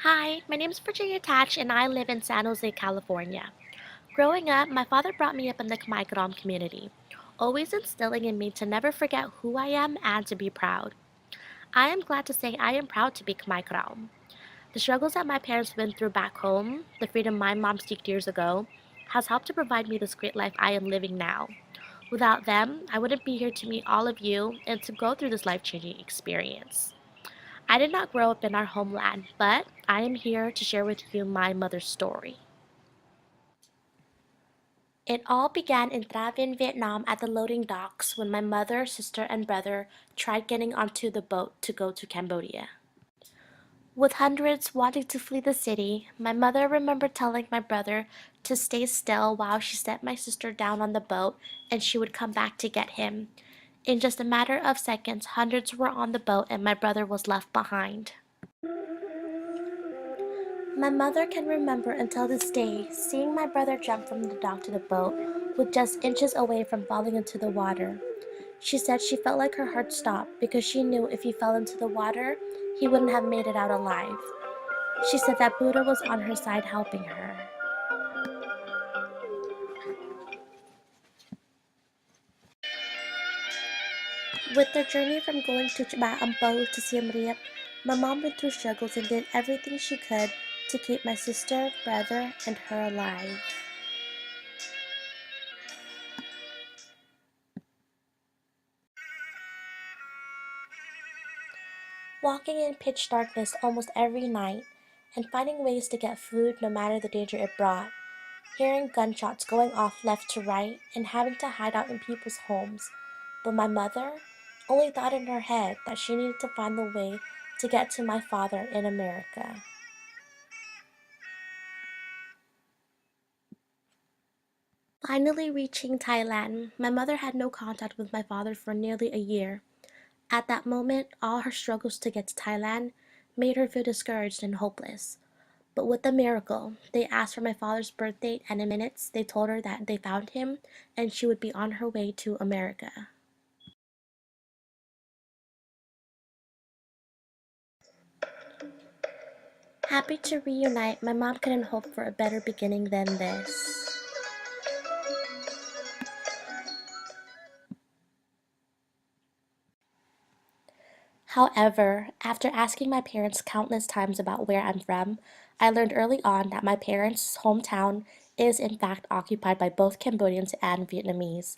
Hi, my name is Virginia Thach and I live in San Jose, California. Growing up, my father brought me up in the Khmer-Krom community, always instilling in me to never forget who I am and to be proud. I am glad to say I am proud to be Khmer-Krom. The struggles that my parents went through back home, the freedom my mom seeked years ago, has helped to provide me this great life I am living now. Without them, I wouldn't be here to meet all of you and to go through this life-changing experience. I did not grow up in our homeland, but I am here to share with you my mother's story. It all began in Tra Vinh, Vietnam at the loading docks when my mother, sister, and brother tried getting onto the boat to go to Cambodia. With hundreds wanting to flee the city, my mother remembered telling my brother to stay still while she set my sister down on the boat and she would come back to get him. In just a matter of seconds, hundreds were on the boat and my brother was left behind. My mother can remember until this day seeing my brother jump from the dock to the boat with just inches away from falling into the water. She said she felt like her heart stopped because she knew if he fell into the water, he wouldn't have made it out alive. She said that Buddha was on her side helping her. With their journey from going to Ampo to Siem Reap, my mom went through struggles and did everything she could to keep my sister, brother, and her alive. Walking in pitch darkness almost every night, and finding ways to get food no matter the danger it brought, hearing gunshots going off left to right, and having to hide out in people's homes. But my mother only thought in her head that she needed to find the way to get to my father in America. Finally reaching Thailand, my mother had no contact with my father for nearly a year. At that moment, all her struggles to get to Thailand made her feel discouraged and hopeless. But with a miracle, they asked for my father's birth date, and in minutes they told her that they found him and she would be on her way to America. Happy to reunite, my mom couldn't hope for a better beginning than this. However, after asking my parents countless times about where I'm from, I learned early on that my parents' hometown is in fact occupied by both Cambodians and Vietnamese.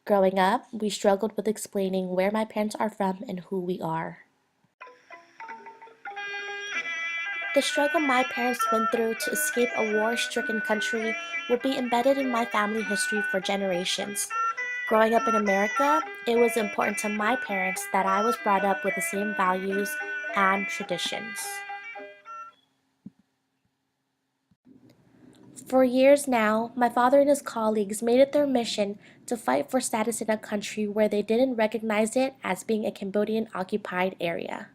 Growing up, we struggled with explaining where my parents are from and who we are. The struggle my parents went through to escape a war-stricken country will be embedded in my family history for generations. Growing up in America, it was important to my parents that I was brought up with the same values and traditions. For years now, my father and his colleagues made it their mission to fight for status in a country where they didn't recognize it as being a Cambodian occupied area.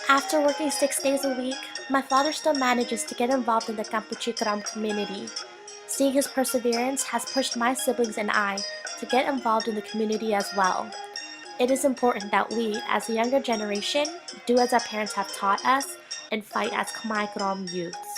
After working 6 days a week, my father still manages to get involved in the Khmer-Krom community. Seeing his perseverance has pushed my siblings and I to get involved in the community as well. It is important that we, as a younger generation, do as our parents have taught us and fight as Khmer-Krom youths.